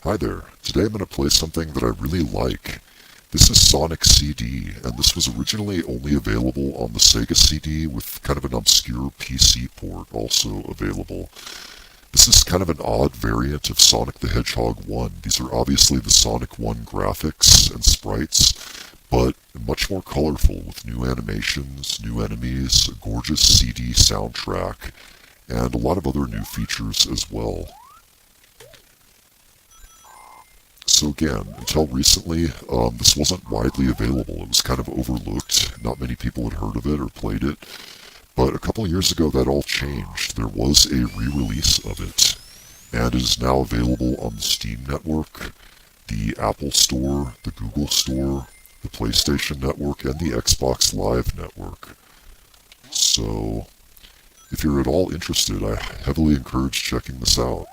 Hi there. Today I'm going to play something that I really like. This is Sonic CD, and this was originally only available on the Sega CD with kind of an obscure PC port also available. This is kind of an odd variant of Sonic the Hedgehog 1. These are obviously the Sonic 1 graphics and sprites, but much more colorful with new animations, new enemies, a gorgeous CD soundtrack, and a lot of other new features as well. So again, until recently, this wasn't widely available. It was kind of overlooked. Not many people had heard of it or played it. But a couple of years ago, that all changed. There was a re-release of it, and it is now available on the Steam Network, the Apple Store, the Google Store, the PlayStation Network, and the Xbox Live Network. So, if you're at all interested, I heavily encourage checking this out.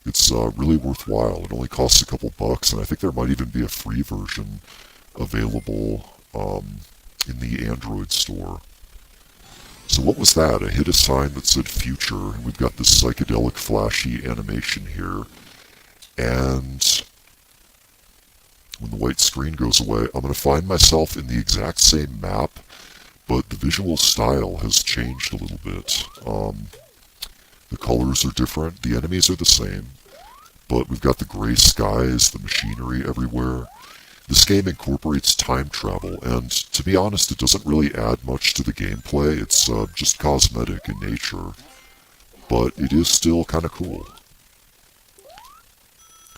It's really worthwhile. It only costs a couple bucks, and I think there might even be a free version available in the Android store. So what was that? I hit a sign that said future, and we've got this psychedelic flashy animation here. And when the white screen goes away, I'm going to find myself in the exact same map, but the visual style has changed a little bit. The colors are different, the enemies are the same, but we've got the gray skies, the machinery everywhere. This game incorporates time travel, and to be honest, it doesn't really add much to the gameplay. It's just cosmetic in nature, but it is still kind of cool.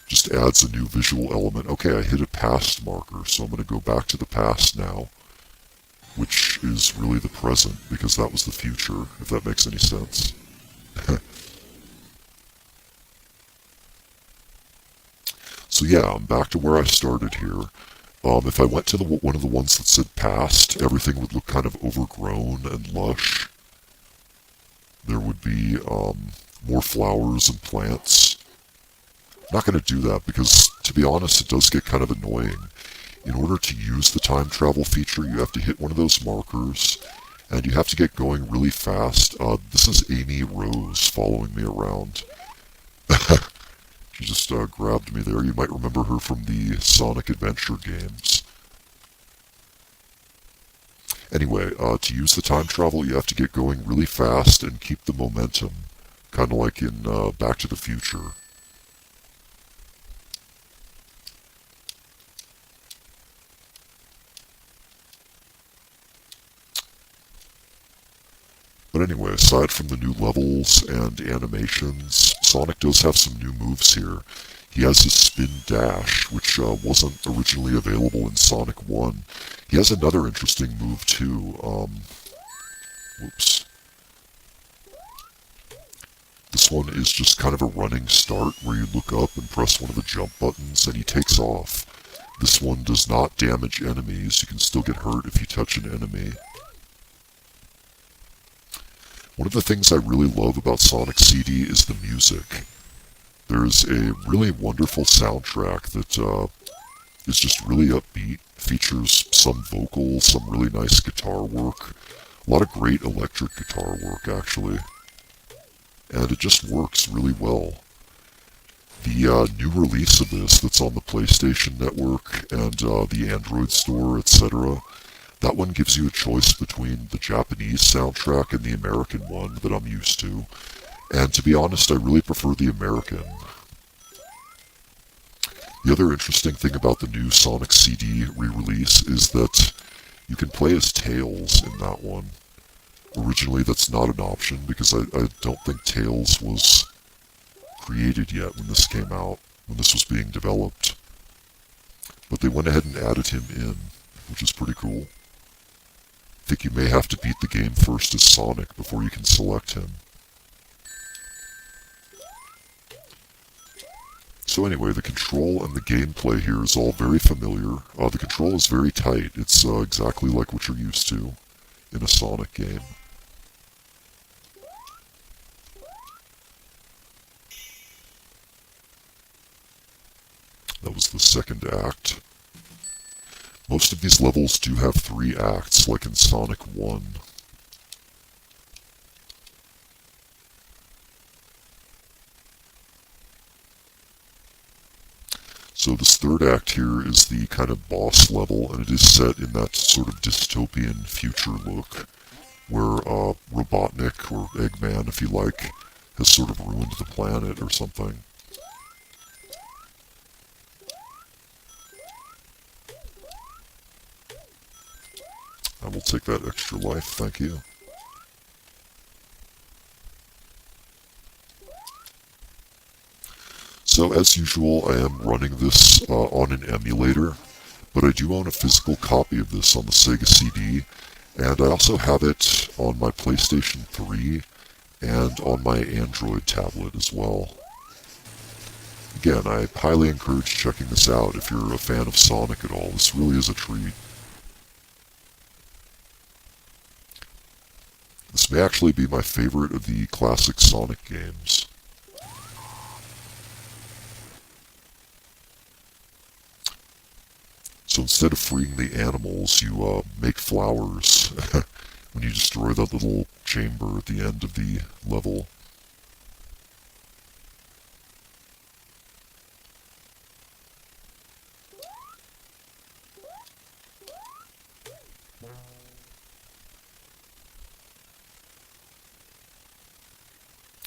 Just adds a new visual element. Okay, I hit a past marker, so I'm going to go back to the past now, which is really the present, because that was the future, if that makes any sense. So yeah, I'm back to where I started here. If I went to one of the ones that said past, everything would look kind of overgrown and lush. There would be more flowers and plants. I'm not going to do that because, to be honest, it does get kind of annoying. In order to use the time travel feature, you have to hit one of those markers, and you have to get going really fast. This is Amy Rose following me around. She just grabbed me there. You might remember her from the Sonic Adventure games. Anyway, to use the time travel, you have to get going really fast and keep the momentum, kind of like in Back to the Future. But anyway, aside from the new levels and animations, Sonic does have some new moves here. He has his spin dash, which wasn't originally available in Sonic 1. He has another interesting move too. Whoops. This one is just kind of a running start where you look up and press one of the jump buttons and he takes off. This one does not damage enemies. You can still get hurt if you touch an enemy. One of the things I really love about Sonic CD is the music. There's a really wonderful soundtrack that is just really upbeat, features some vocals, some really nice guitar work, a lot of great electric guitar work actually, and it just works really well. The new release of this that's on the PlayStation Network and the Android store, etc., that one gives you a choice between the Japanese soundtrack and the American one that I'm used to. And to be honest, I really prefer the American. The other interesting thing about the new Sonic CD re-release is that you can play as Tails in that one. Originally, that's not an option because I don't think Tails was created yet when this came out, when this was being developed. But they went ahead and added him in, which is pretty cool. I think you may have to beat the game first as Sonic before you can select him. So anyway, the control and the gameplay here is all very familiar. The control is very tight. It's exactly like what you're used to in a Sonic game. That was the second act. Most of these levels do have 3 acts, like in Sonic 1. So this third act here is the kind of boss level, and it is set in that sort of dystopian future look, where Robotnik, or Eggman if you like, has sort of ruined the planet or something. I will take that extra life, thank you. So as usual, I am running this on an emulator, but I do own a physical copy of this on the Sega CD, and I also have it on my PlayStation 3 and on my Android tablet as well. Again, I highly encourage checking this out if you're a fan of Sonic at all. This really is a treat. This may actually be my favorite of the classic Sonic games. So instead of freeing the animals, you make flowers when you destroy that little chamber at the end of the level.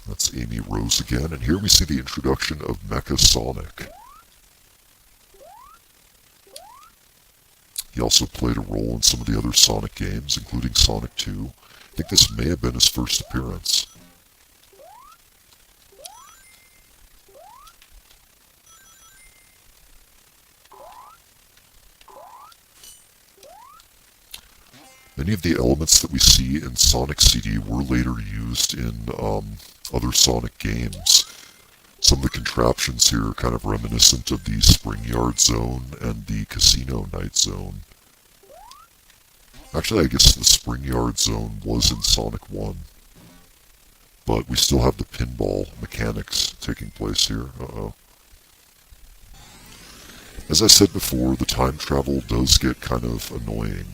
That's Amy Rose again, and here we see the introduction of Mecha Sonic. He also played a role in some of the other Sonic games, including Sonic 2. I think this may have been his first appearance. Many of the elements that we see in Sonic CD were later used in other Sonic games. Some of the contraptions here are kind of reminiscent of the Spring Yard Zone and the Casino Night Zone. Actually, I guess the Spring Yard Zone was in Sonic 1. But we still have the pinball mechanics taking place here. Uh-oh. As I said before, the time travel does get kind of annoying.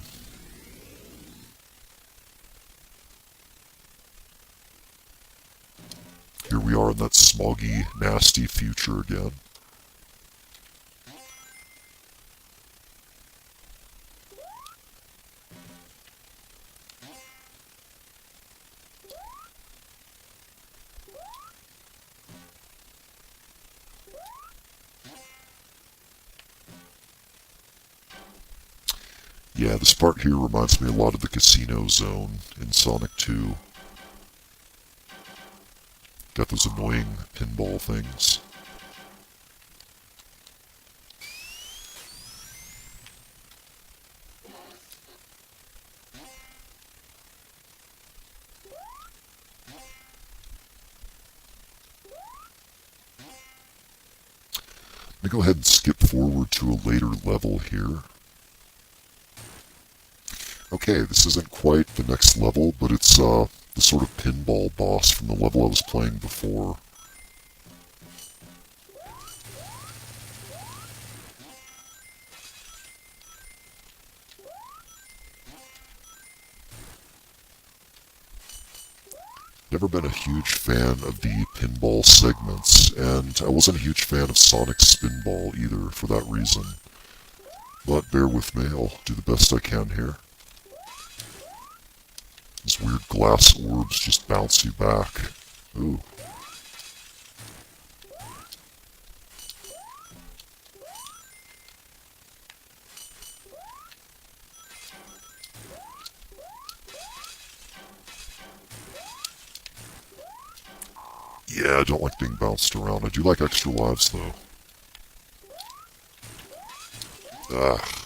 Here we are in that smoggy, nasty future again. Yeah, this part here reminds me a lot of the Casino Zone in Sonic 2. Got those annoying pinball things. I'm going to go ahead and skip forward to a later level here. Okay, this isn't quite the next level, but it's the sort of pinball boss from the level I was playing before. Never been a huge fan of the pinball segments, and I wasn't a huge fan of Sonic Spinball either for that reason. But bear with me, I'll do the best I can here. These weird glass orbs just bounce you back. Ooh. Yeah, I don't like being bounced around. I do like extra lives, though. Ah.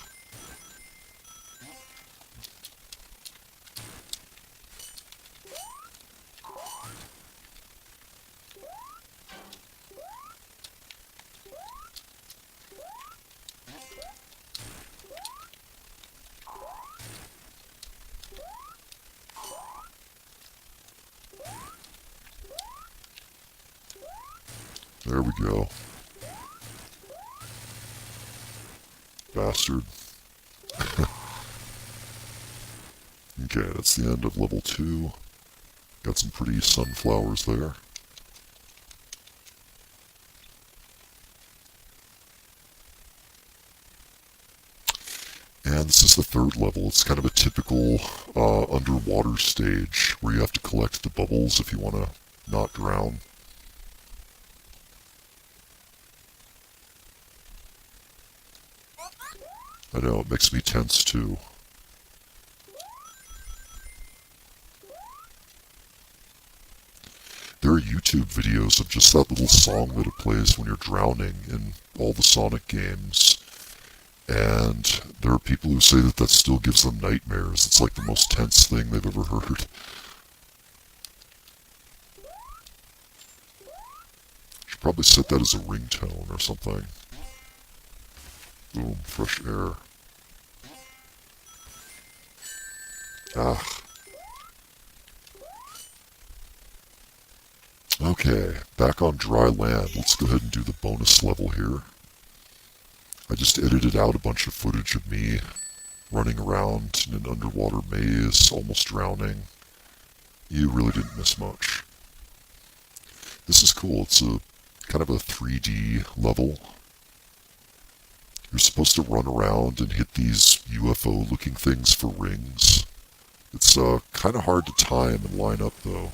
There we go. Bastard. Okay, that's the end of level 2. Got some pretty sunflowers there. And this is the third level. It's kind of a typical underwater stage where you have to collect the bubbles if you want to not drown. I know, it makes me tense too. There are YouTube videos of just that little song that it plays when you're drowning in all the Sonic games. And there are people who say that that still gives them nightmares. It's like the most tense thing they've ever heard. Should probably set that as a ringtone or something. Boom, fresh air. Ah. Okay, back on dry land. Let's go ahead and do the bonus level here. I just edited out a bunch of footage of me running around in an underwater maze, almost drowning. You really didn't miss much. This is cool. It's a kind of a 3D level. You're supposed to run around and hit these UFO-looking things for rings. It's kind of hard to time and line up, though.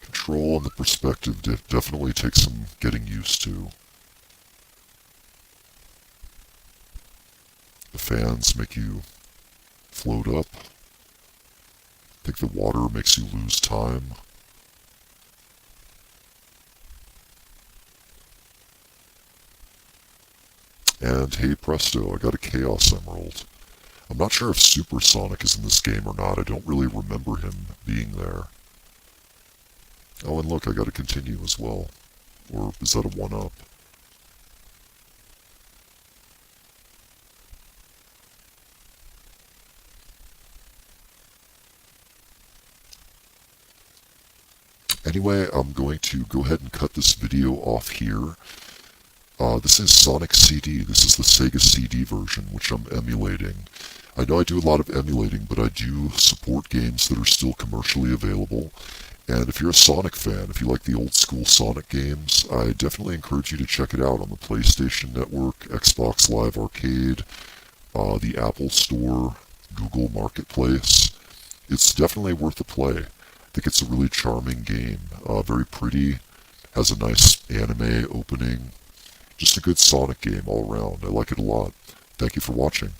Control and the perspective definitely takes some getting used to. The fans make you float up. I think the water makes you lose time. And hey presto, I got a Chaos Emerald. I'm not sure if Super Sonic is in this game or not. I don't really remember him being there. Oh, and look, I got to continue as well. Or is that a 1-up? Anyway, I'm going to go ahead and cut this video off here. This is Sonic CD. This is the Sega CD version, which I'm emulating. I know I do a lot of emulating, but I do support games that are still commercially available. And if you're a Sonic fan, if you like the old school Sonic games, I definitely encourage you to check it out on the PlayStation Network, Xbox Live Arcade, the Apple Store, Google Marketplace. It's definitely worth a play. I think it's a really charming game, very pretty, has a nice anime opening, just a good Sonic game all around. I like it a lot. Thank you for watching.